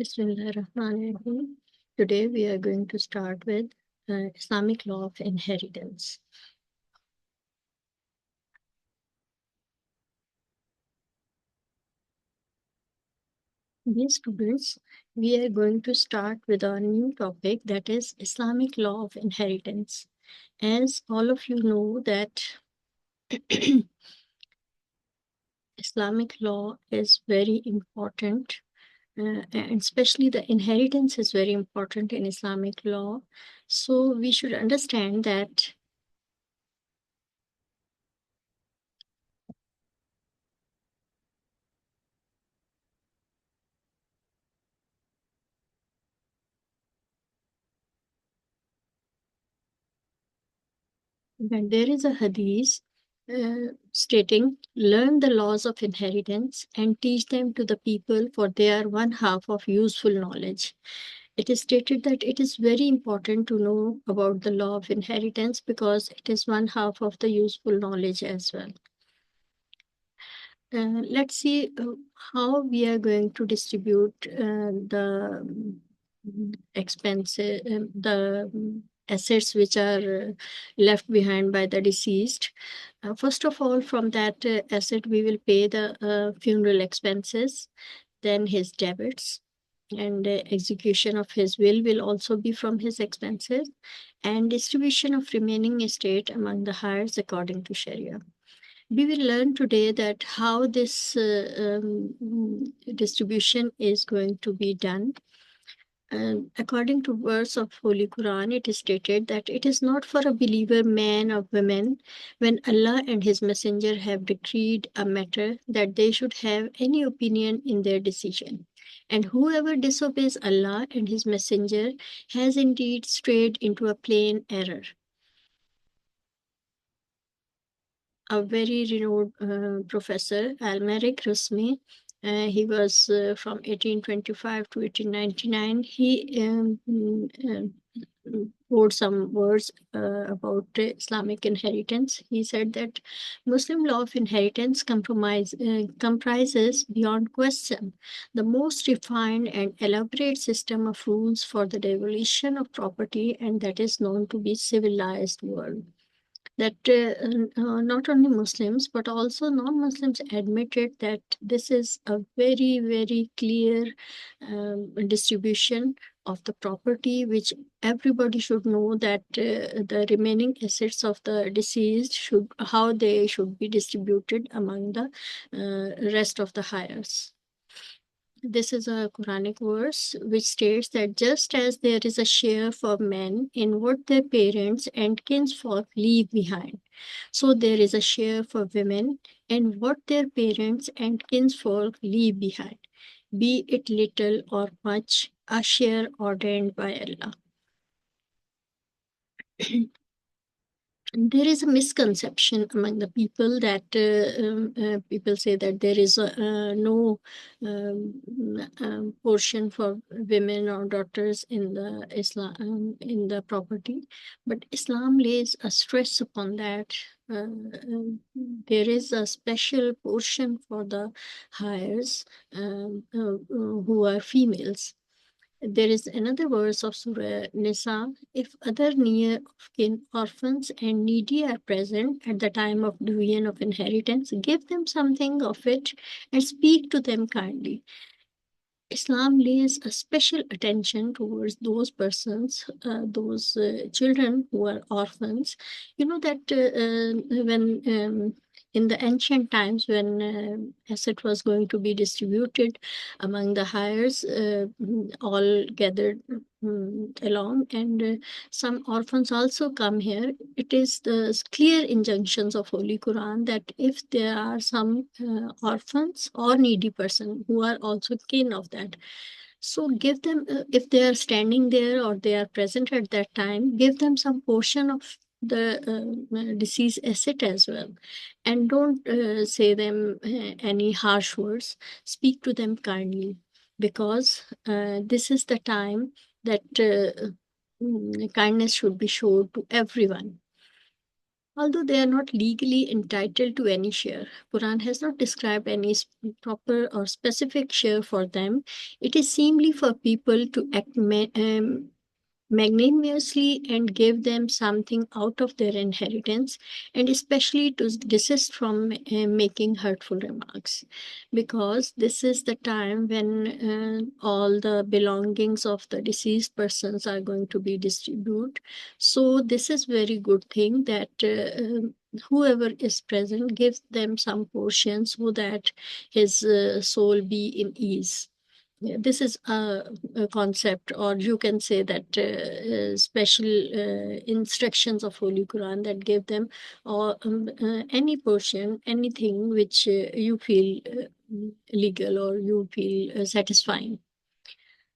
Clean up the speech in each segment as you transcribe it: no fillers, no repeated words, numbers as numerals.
Bismillahirrahmanirrahim. Today we are going to start with Islamic law of inheritance. Dear students, we are going to start with our new topic, that is Islamic law of inheritance. As all of you know that Islamic law is very important, and especially the inheritance is very important in Islamic law. So we should understand that when there is a hadith stating, learn the laws of inheritance and teach them to the people, for they are one half of useful knowledge. It is stated that it is very important to know about the law of inheritance because it is one half of the useful knowledge as well. Let's see how we are going to distribute the expenses, the assets which are left behind by the deceased. First of all, from that asset, we will pay the funeral expenses, then his debits, and execution of his will also be from his expenses, and distribution of remaining estate among the heirs according to Sharia. We will learn today that how this distribution is going to be done. According to verse of Holy Quran, it is stated that it is not for a believer man or woman, when Allah and His Messenger have decreed a matter, that they should have any opinion in their decision. And whoever disobeys Allah and His Messenger has indeed strayed into a plain error. A very renowned professor, Almeric Rusmi. He was from 1825 to 1899. He wrote some words about Islamic inheritance. He said that Muslim law of inheritance comprises beyond question the most refined and elaborate system of rules for the devolution of property, and that is known to be civilized world. That not only Muslims but also non-Muslims admitted that this is a very, very clear distribution of the property, which everybody should know that the remaining assets of the deceased how they should be distributed among the rest of the heirs. This is a Quranic verse which states that just as there is a share for men in what their parents and kinsfolk leave behind, so there is a share for women in what their parents and kinsfolk leave behind, be it little or much, a share ordained by Allah. There is a misconception among the people that people say that there is no portion for women or daughters in the Islam in the property, but Islam lays a stress upon that. There is a special portion for the heirs who are females. There is another verse of Surah Nisa. If other near of kin, orphans, and needy are present at the time of division of inheritance, give them something of it and speak to them kindly. Islam lays a special attention towards those persons, those children who are orphans. You know that when in the ancient times, when asset was going to be distributed among the heirs, all gathered along, and some orphans also come here. It is the clear injunctions of Holy Quran that if there are some orphans or needy person who are also kin of that, so give them, if they are standing there or they are present at that time, give them some portion of the deceased asset as well, and don't say them any harsh words. Speak to them kindly, because this is the time that kindness should be showed to everyone. Although they are not legally entitled to any share, Quran has not described any proper or specific share for them. It is seemly for people to act magnanimously and give them something out of their inheritance, and especially to desist from making hurtful remarks, because this is the time when all the belongings of the deceased persons are going to be distributed. So this is very good thing that whoever is present gives them some portion so that his soul be in ease. Yeah, this is a concept, or you can say that special instructions of Holy Quran that give them, or any portion, anything which you feel legal or you feel satisfying.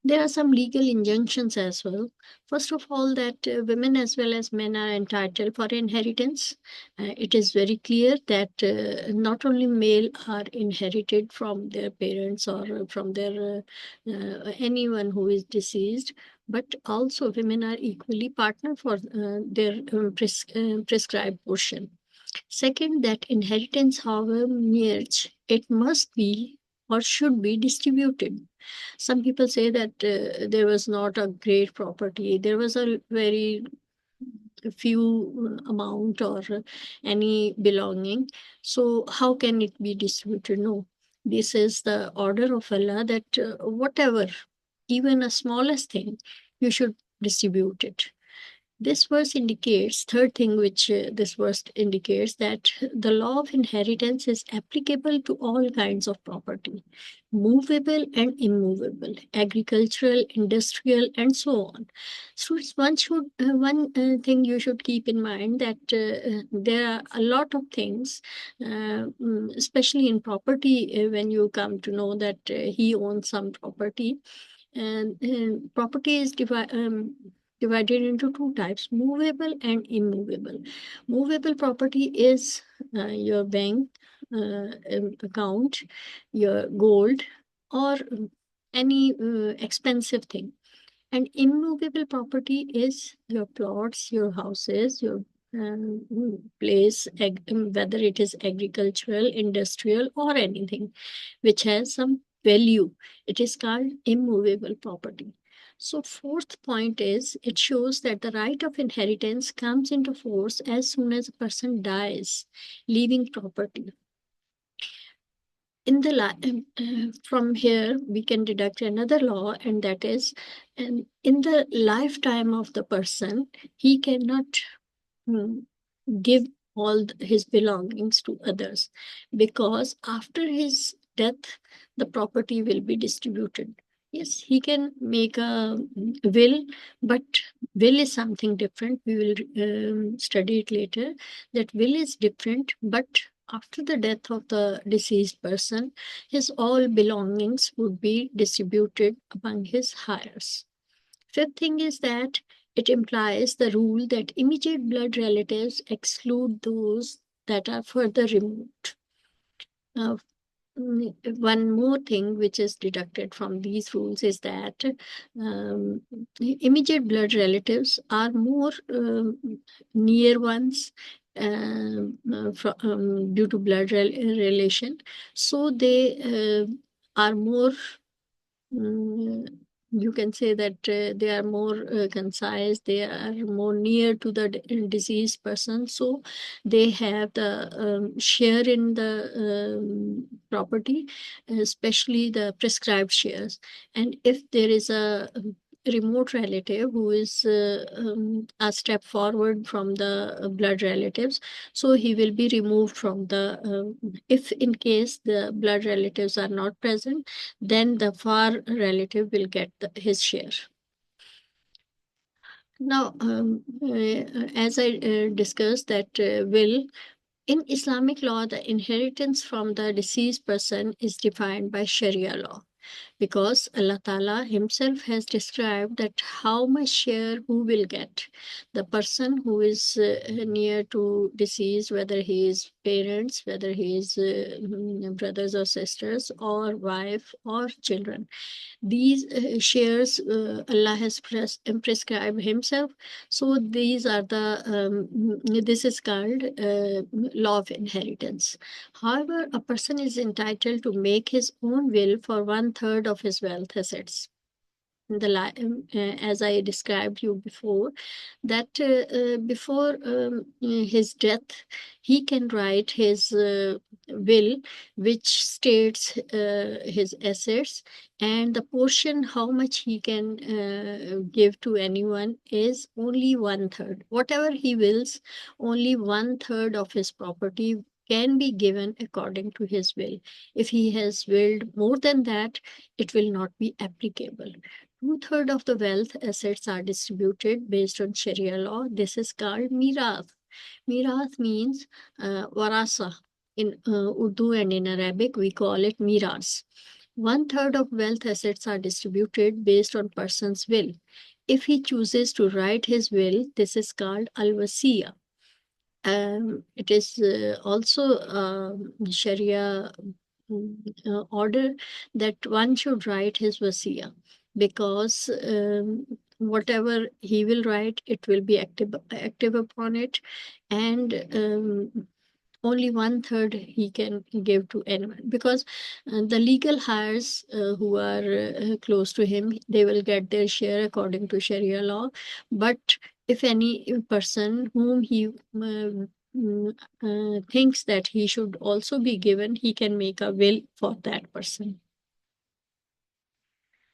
There are some legal injunctions as well. First of all, that women as well as men are entitled for inheritance. It is very clear that not only male are inherited from their parents or from their anyone who is deceased, but also women are equally partner for their prescribed portion. Second, that inheritance, however merged, it must be or should be distributed. Some people say that there was not a great property, there was a very few amount or any belonging. So how can it be distributed? No, this is the order of Allah that whatever, even a smallest thing, you should distribute it. This verse indicates, third thing which this verse indicates, that the law of inheritance is applicable to all kinds of property, movable and immovable, agricultural, industrial, and so on. So one thing you should keep in mind, that there are a lot of things, especially in property, when you come to know that he owns some property, and property is divided into two types: movable and immovable. Movable property is your bank account, your gold, or any expensive thing. And immovable property is your plots, your houses, your place, whether it is agricultural, industrial, or anything which has some value. It is called immovable property. So fourth point is, it shows that the right of inheritance comes into force as soon as a person dies, leaving property. In the from here we can deduct another law, and that is, in the lifetime of the person, he cannot mm, give all his belongings to others, because after his death the property will be distributed. Yes, he can make a will, but will is something different. We will study it later. That will is different, but after the death of the deceased person, his all belongings would be distributed among his heirs. Fifth thing is that it implies the rule that immediate blood relatives exclude those that are further removed. Now, one more thing which is deducted from these rules is that immediate blood relatives are more near ones due to blood relation. So they are more, mm, you can say that they are more concise, they are more near to the deceased person, so they have the share in the property, especially the prescribed shares. And if there is a remote relative who is a step forward from the blood relatives, so he will be removed from the if in case the blood relatives are not present, then the far relative will get his share. Now, as I discussed that will, in Islamic law, the inheritance from the deceased person is defined by Sharia law. because Allah Ta'ala himself has described that how much share who will get. The person who is near to deceased, whether he is parents, whether he is brothers or sisters, or wife or children. These shares Allah has prescribed himself. So these are this is called law of inheritance. However, a person is entitled to make his own will for 1/3 of his wealth assets. As I described you before, that before his death, he can write his will, which states his assets, and the portion how much he can give to anyone is only 1/3. Whatever he wills, only 1/3 of his property can be given according to his will. If he has willed more than that, it will not be applicable. 2/3 of the wealth assets are distributed based on Sharia law. This is called mirath. Mirath means warasa. In Urdu and in Arabic, we call it miras. 1/3 of wealth assets are distributed based on person's will. If he chooses to write his will, this is called al-wasiya. It is also Sharia order that one should write his wasiya, because whatever he will write, it will be active upon it, and only 1/3 he can give to anyone, because the legal heirs who are close to him, they will get their share according to Sharia law. But if any person whom he thinks that he should also be given, he can make a will for that person.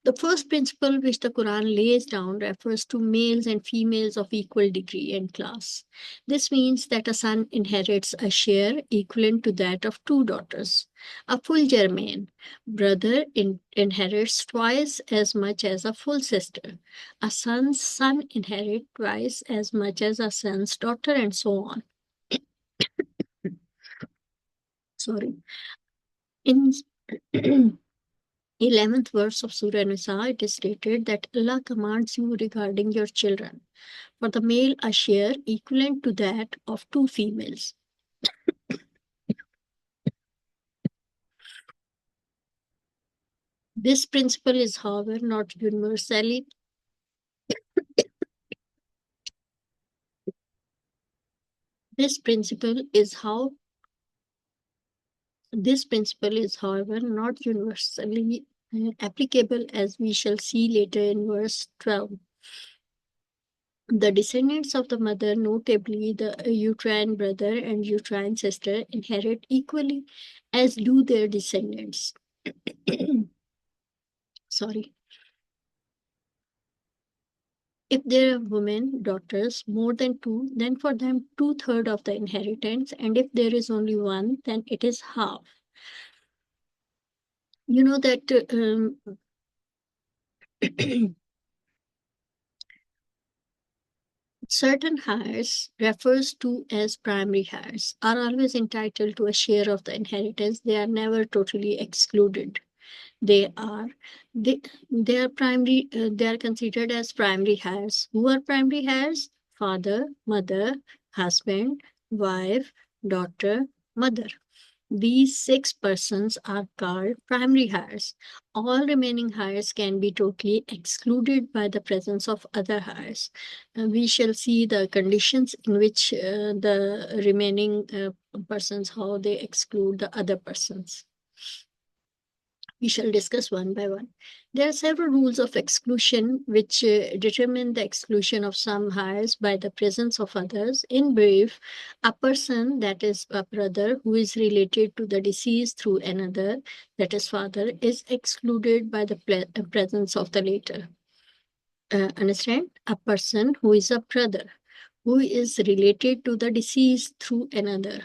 The first principle which the Quran lays down refers to males and females of equal degree and class. This means that a son inherits a share equivalent to that of 2 daughters. A full germain brother inherits twice as much as a full sister. A son's son inherits twice as much as a son's daughter, and so on. Sorry. In 11th verse of Surah Nisa, it is stated that Allah commands you regarding your children. For the male, a share equivalent to that of 2 females. This principle is, however, not universally This principle is, however, not universally applicable, as we shall see later in verse 12. The descendants of the mother, notably the uterine brother and uterine sister, inherit equally, as do their descendants. Sorry. If there are women, daughters, more than 2, then for them 2/3 of the inheritance, and if there is only 1, then it is half. You know that certain heirs, refers to as primary heirs, are always entitled to a share of the inheritance. They are never totally excluded. They are considered as primary heirs. Who are primary heirs? Father, mother, husband, wife, daughter, mother. These 6 persons are called primary heirs. All remaining heirs can be totally excluded by the presence of other heirs. We shall see the conditions in which the remaining persons, how they exclude the other persons. We shall discuss one by one. There are several rules of exclusion which determine the exclusion of some heirs by the presence of others. In brief, a person, that is a brother, who is related to the deceased through another, that is father, is excluded by the presence of the later. Understand? A person who is a brother, who is related to the deceased through another,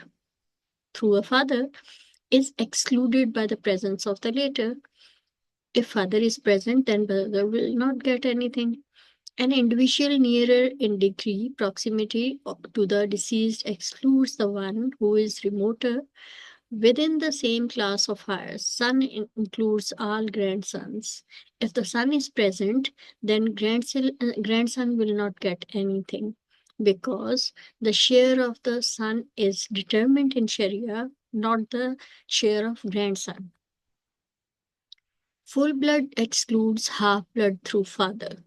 through a father, is excluded by the presence of the later. If father is present, then brother will not get anything. An individual nearer in degree proximity to the deceased excludes the one who is remoter Within the same class of heirs, son includes all grandsons. If the son is present, then grandson will not get anything because the share of the son is determined in Sharia, not the share of grandson. Full blood excludes half blood through father.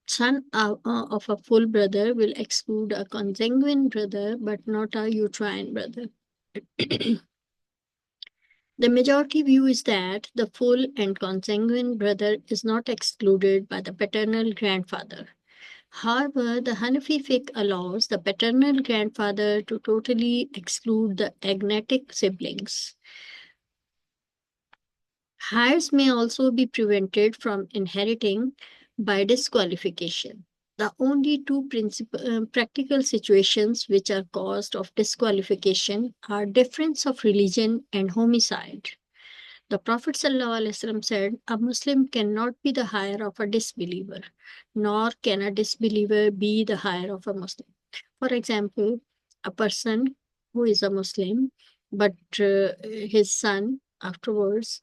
Son of a full brother will exclude a consanguine brother, but not a uterine brother. The majority view is that the full and consanguine brother is not excluded by the paternal grandfather. However, the Hanafi fiqh allows the paternal grandfather to totally exclude the agnatic siblings. Heirs may also be prevented from inheriting by disqualification. The only two practical situations which are caused of disqualification are difference of religion and homicide. The Prophet ﷺ said, a Muslim cannot be the higher of a disbeliever, nor can a disbeliever be the higher of a Muslim. For example, a person who is a Muslim, but his son afterwards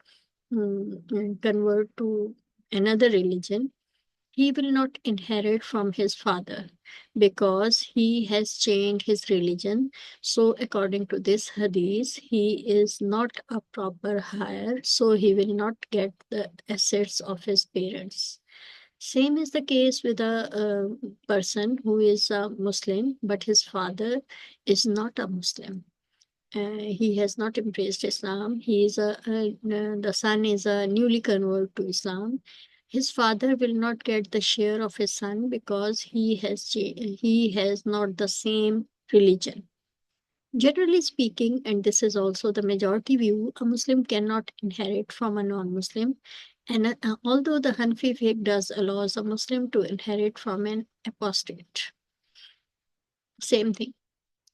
convert to another religion, he will not inherit from his father because he has changed his religion. So, according to this hadith, he is not a proper heir, so he will not get the assets of his parents. Same is the case with a person who is a Muslim, but his father is not a Muslim. He has not embraced Islam. The son is a newly converted to Islam. His father will not get the share of his son because he has not the same religion. Generally speaking, and this is also the majority view, a Muslim cannot inherit from a non-Muslim. And although the Hanafi fiqh does allows a Muslim to inherit from an apostate. Same thing.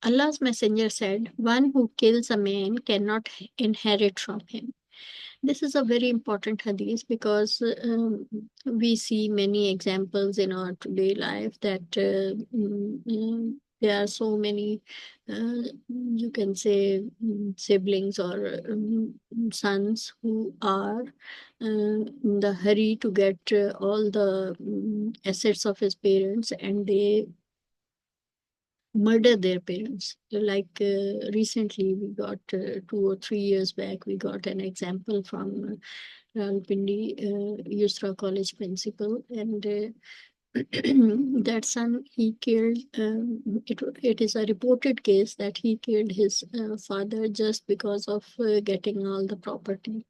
Allah's messenger said, one who kills a man cannot inherit from him. This is a very important hadith because we see many examples in our today life that there are so many, you can say, siblings or sons who are in the hurry to get all the assets of his parents, and they murder their parents. Like recently, we got 2 or 3 years back, we got an example from Rawalpindi Yusra College principal, and that son he killed. It is a reported case that he killed his father just because of getting all the property.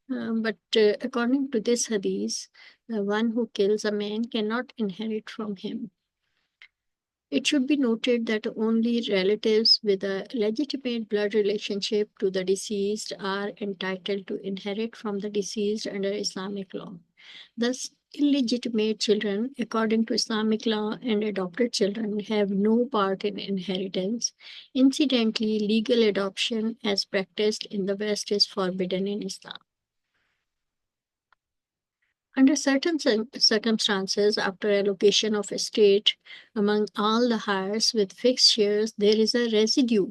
But according to this hadith, the one who kills a man cannot inherit from him. It should be noted that only relatives with a legitimate blood relationship to the deceased are entitled to inherit from the deceased under Islamic law. Thus, illegitimate children, according to Islamic law, and adopted children have no part in inheritance. Incidentally, legal adoption as practiced in the West is forbidden in Islam. Under certain circumstances, after allocation of estate among all the heirs with fixed shares, there is a residue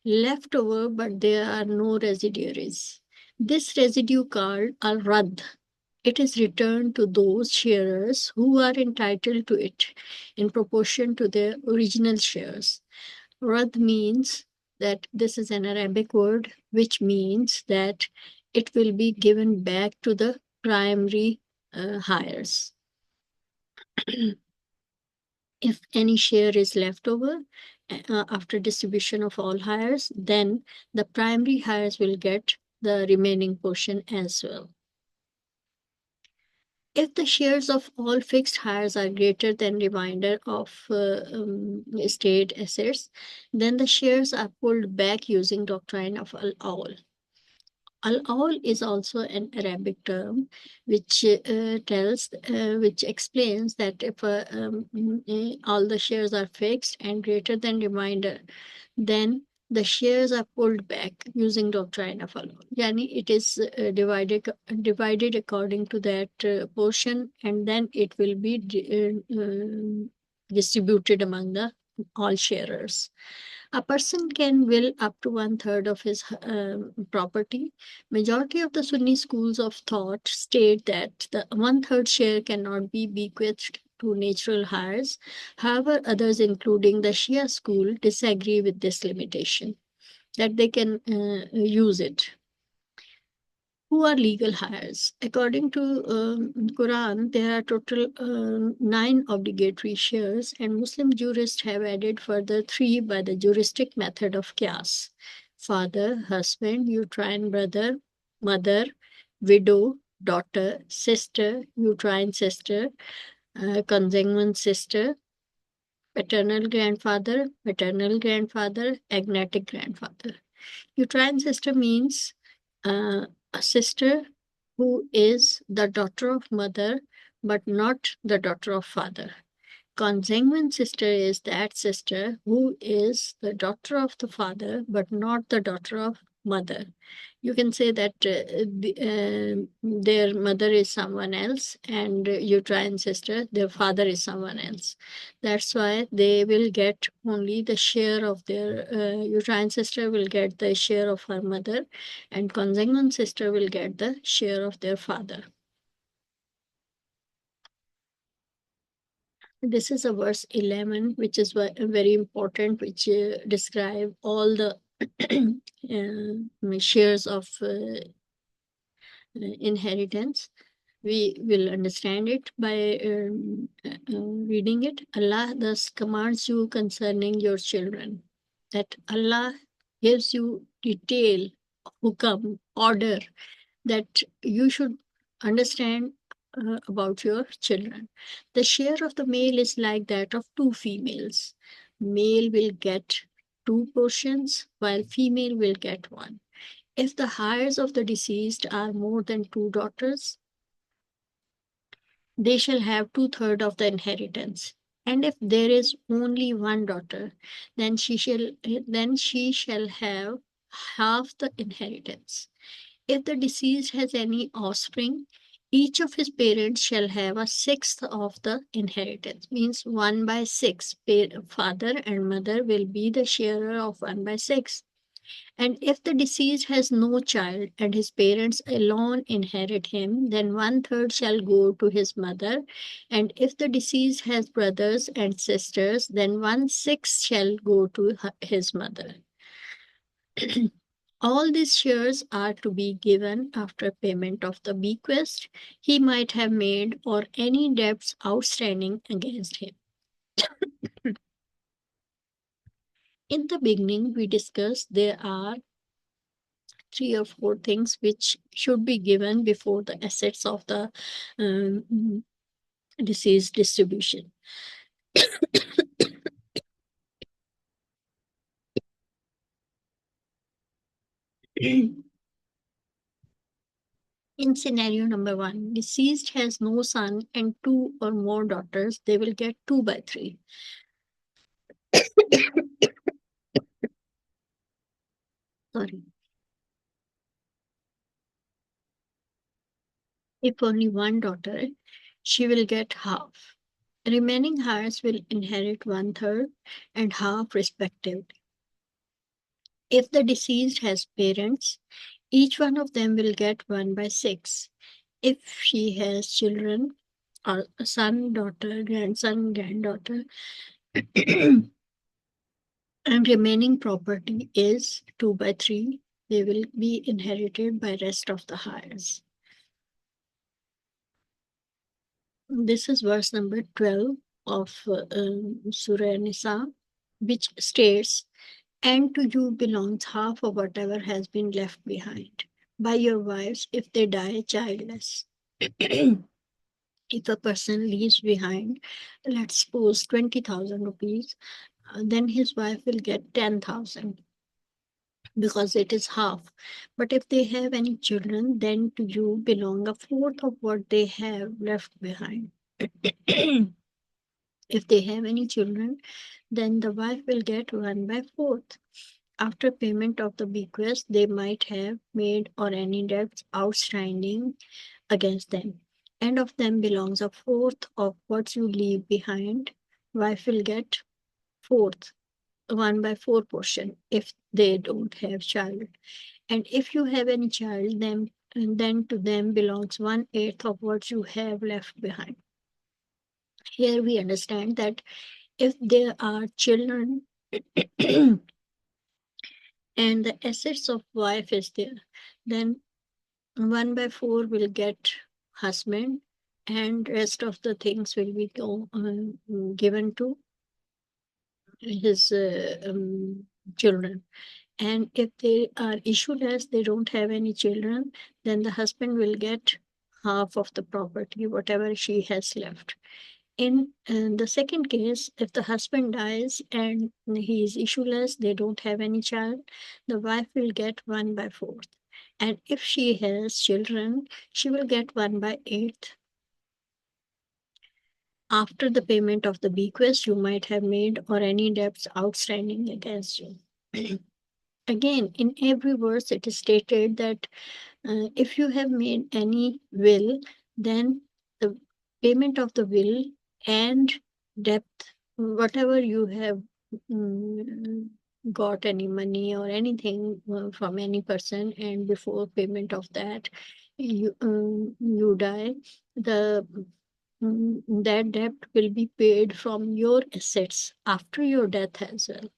left over, but there are no residuaries. This residue called al-rad. It is returned to those sharers who are entitled to it in proportion to their original shares. Rad means that this is an Arabic word, which means that it will be given back to the primary hires. If any share is left over after distribution of all hires, then the primary hires will get the remaining portion as well. If the shares of all fixed hires are greater than remainder of estate assets, then the shares are pulled back using doctrine of al-awl. Al-awl is also an Arabic term which which explains that if all the shares are fixed and greater than remainder, then the shares are pulled back using doctrine of al-awl. Yani it is divided according to that portion, and then it will be distributed among the all sharers. A person can will up to 1/3 of his property. Majority of the Sunni schools of thought state that the 1/3 share cannot be bequeathed to natural heirs. However, others, including the Shia school, disagree with this limitation, that they can use it. Who are legal heirs? According to Quran, there are total 9 obligatory shares, and Muslim jurists have added further 3 by the juristic method of qiyas: father, husband, uterine brother, mother, widow, daughter, sister, uterine sister, consanguine sister, paternal grandfather, maternal grandfather, agnatic grandfather. Uterine sister means a sister who is the daughter of mother but not the daughter of father. Consanguine sister is that sister who is the daughter of the father but not the daughter of mother. You can say that their mother is someone else, and uterine sister, their father is someone else. That's why they will get only the share of their uterine sister will get the share of her mother, and consanguine sister will get the share of their father. This is a verse 11, which is very important, which describe all the shares of inheritance. We will understand it by reading it. Allah thus commands you concerning your children, that Allah gives you detail, hukam, order, that you should understand about your children. The share of the male is like that of 2 females. Male will get 2 portions, while female will get 1. If the heirs of the deceased are more than 2 daughters, they shall have 2/3 of the inheritance. And if there is only 1 daughter, then she shall have half the inheritance. If the deceased has any offspring, each of his parents shall have a sixth of the inheritance. Means 1/6. Father and mother will be the sharer of 1/6. And if the deceased has no child and his parents alone inherit him, then 1/3 shall go to his mother. And if the deceased has brothers and sisters, then 1/6 shall go to his mother. All these shares are to be given after payment of the bequest he might have made or any debts outstanding against him. In the beginning, we discussed there are 3 or 4 things which should be given before the assets of the deceased distribution. In scenario number 1, deceased has no son and 2 or more daughters, they will get 2/3. Sorry. If only 1 daughter, she will get half. Remaining heirs will inherit 1/3 and half respectively. If the deceased has parents, each one of them will get 1/6. If she has children, or a son, daughter, grandson, granddaughter, and remaining property is 2/3, they will be inherited by rest of the heirs. This is verse number 12 of Surah Nisa, which states, and to you belongs half of whatever has been left behind by your wives if they die childless. If a person leaves behind, let's suppose 20,000 rupees, then his wife will get 10,000 because it is half. But if they have any children, then to you belong a fourth of what they have left behind. If they have any children, then the wife will get 1/4. After payment of the bequest, they might have made or any debts outstanding against them. And of them belongs a fourth of what you leave behind. Wife will get fourth, 1/4 portion if they don't have child. And if you have any child, then to them belongs 1/8 of what you have left behind. Here we understand that if there are children and the assets of wife is there, then 1/4 will get husband and rest of the things will be given to his children. And if they are issueless, they don't have any children, then the husband will get half of the property, whatever she has left. In the second case, if the husband dies and he is issueless, they don't have any child, the wife will get 1/4. And if she has children, she will get 1/8. After the payment of the bequest you might have made or any debts outstanding against you. Again, in every verse, it is stated that if you have made any will, then the payment of the will and debt, whatever you have got any money or anything from any person, and before payment of that, you die, the that debt will be paid from your assets after your death as well.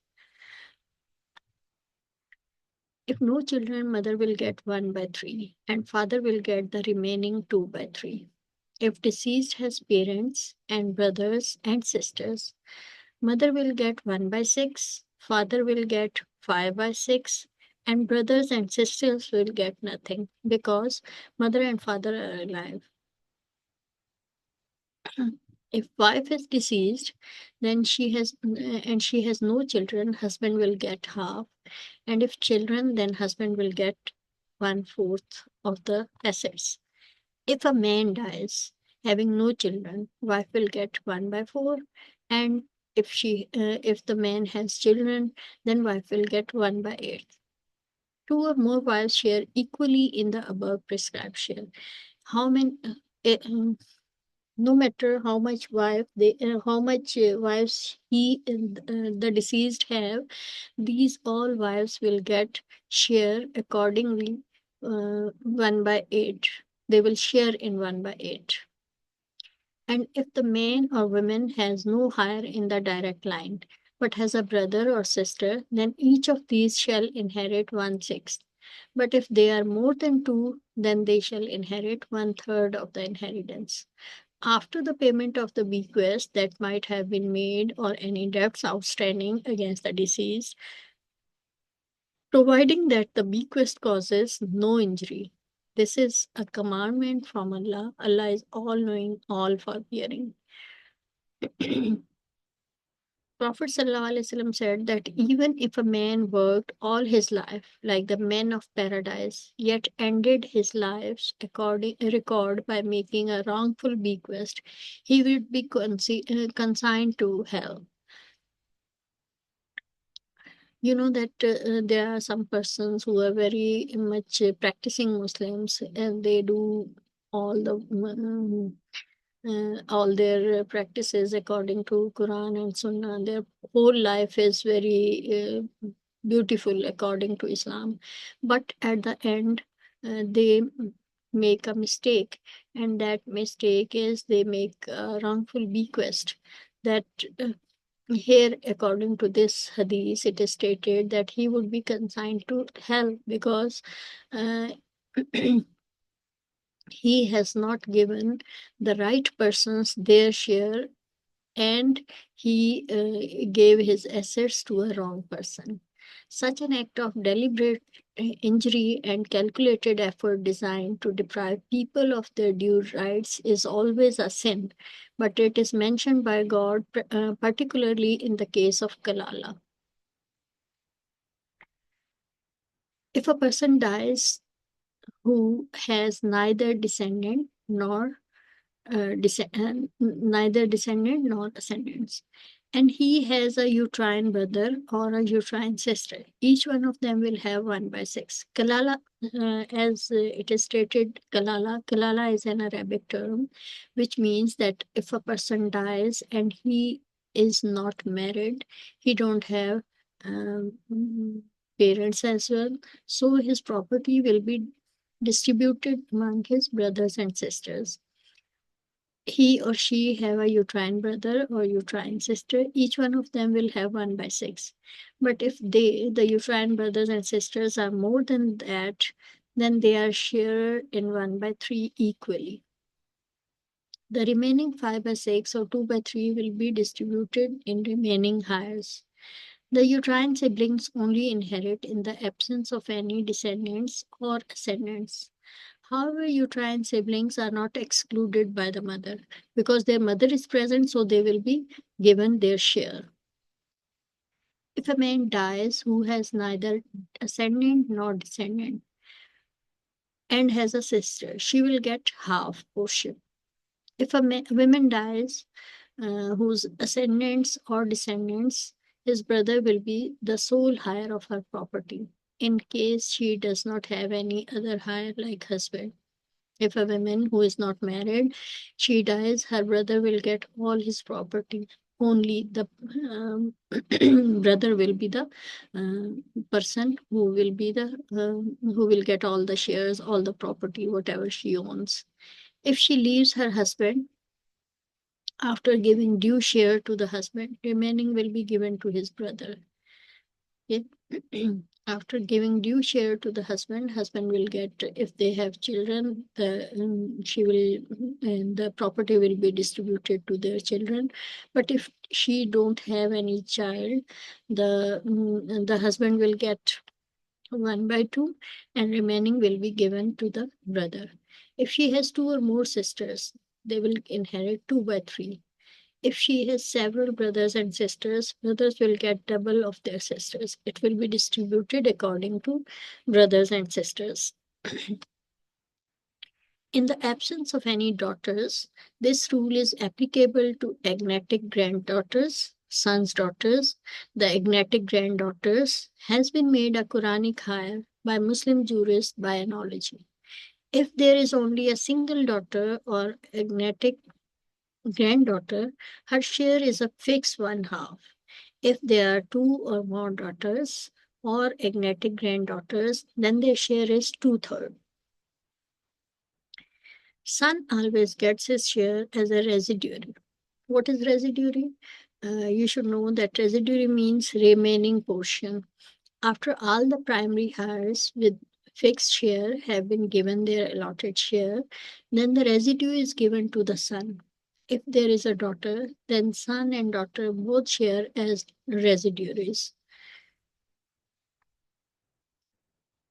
If no children, mother will get 1/3 and father will get the remaining 2/3. If deceased has parents and brothers and sisters, mother will get 1/6, father will get 5/6, and brothers and sisters will get nothing because mother and father are alive. If wife is deceased, then she has no children, husband will get half. And if children, then husband will get 1/4 of the assets. If a man dies having no children, wife will get 1/4. And if the man has children, then wife will get 1/8. Two or more wives share equally in the above prescribed share. How many? Uh, um, no matter how much wives the deceased have, these all wives will get share accordingly 1/8. They will share in 1/8. And if the man or woman has no heir in the direct line, but has a brother or sister, then each of these shall inherit 1/6. But if they are more than two, then they shall inherit 1/3 of the inheritance. After the payment of the bequest that might have been made or any debts outstanding against the deceased, providing that the bequest causes no injury. This is a commandment from Allah. Allah is all knowing, all forbearing. Prophet ﷺ said that even if a man worked all his life like the men of paradise, yet ended his lives according record by making a wrongful bequest, he would be consigned to hell. You know that there are some persons who are very much practicing Muslims, and they do all the all their practices according to Quran and Sunnah. Their whole life is very beautiful according to Islam, but at the end they make a mistake, and that mistake is they make a wrongful bequest. That here, according to this hadith, it is stated that he would be consigned to hell because uh, he has not given the right persons their share, and he gave his assets to a wrong person. Such an act of deliberate injury and calculated effort designed to deprive people of their due rights is always a sin, but it is mentioned by God, particularly in the case of Kalala. If a person dies who has neither descendant nor neither descendant nor ascendants, and he has a uterine brother or a uterine sister, each one of them will have 1/6. Kalala, as it is stated, kalala is an Arabic term, which means that if a person dies and he is not married, he don't have parents as well, so his property will be distributed among his brothers and sisters. He or she have a uterine brother or uterine sister, each one of them will have 1/6. But if the uterine brothers and sisters are more than that, then they are shared in 1/3 equally. The remaining 5/6 or 2/3 will be distributed in remaining heirs. The uterine siblings only inherit in the absence of any descendants or ascendants. However, uterine siblings are not excluded by the mother because their mother is present, so they will be given their share. If a man dies who has neither ascendant nor descendant and has a sister, she will get half portion. If a woman dies whose ascendants or descendants, his brother will be the sole heir of her property in case she does not have any other heir like husband. If a woman who is not married, she dies, her brother will get all his property. Only the brother will be the person who will be the who will get all the shares, all the property, whatever she owns. If she leaves her husband, after giving due share to the husband, remaining will be given to his brother. Okay? After giving due share to the husband will get, if they have children, the property will be distributed to their children. But if she don't have any child, the husband will get 1/2 and remaining will be given to the brother. If she has 2 or more sisters, they will inherit 2/3. If she has several brothers and sisters, brothers will get double of their sisters. It will be distributed according to brothers and sisters. In the absence of any daughters, this rule is applicable to agnatic granddaughters, sons' daughters. The agnatic granddaughters has been made a Quranic heir by Muslim jurists by analogy. If there is only a single daughter or agnatic granddaughter, her share is a fixed 1/2. If there are 2 or more daughters or agnatic granddaughters, then their share is 2/3. Son always gets his share as a residuary. What is residuary? You should know that residuary means remaining portion. After all the primary heirs with fixed share have been given their allotted share, then the residue is given to the son. If there is a daughter, then son and daughter both share as residuaries.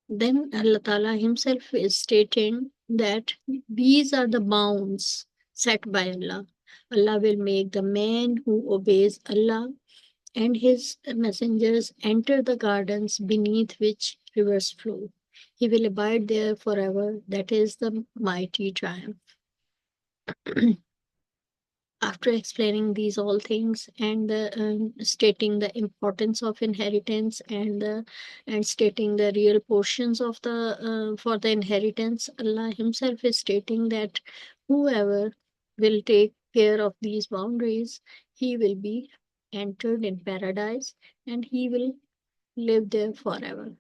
Then Allah Ta'ala himself is stating that these are the bounds set by Allah. Allah will make the man who obeys Allah and his messengers enter the gardens beneath which rivers flow. He will abide there forever. That is the mighty triumph. After explaining these all things and stating the importance of inheritance and stating the real portions of the for the inheritance, Allah himself is stating that whoever will take care of these boundaries, he will be entered in paradise and he will live there forever.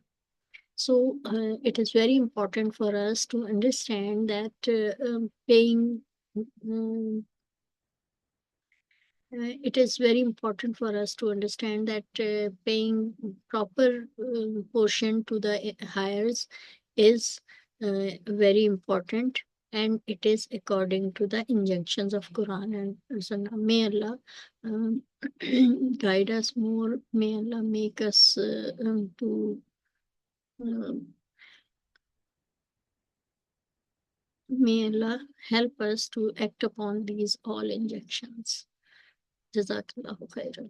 So it is very important for us to understand that paying it is very important for us to understand that paying proper portion to the heirs is very important, and it is according to the injunctions of Quran and Sunnah. May Allah guide us more. May Allah make us may Allah help us to act upon these all injunctions. Jazakallahu khairan.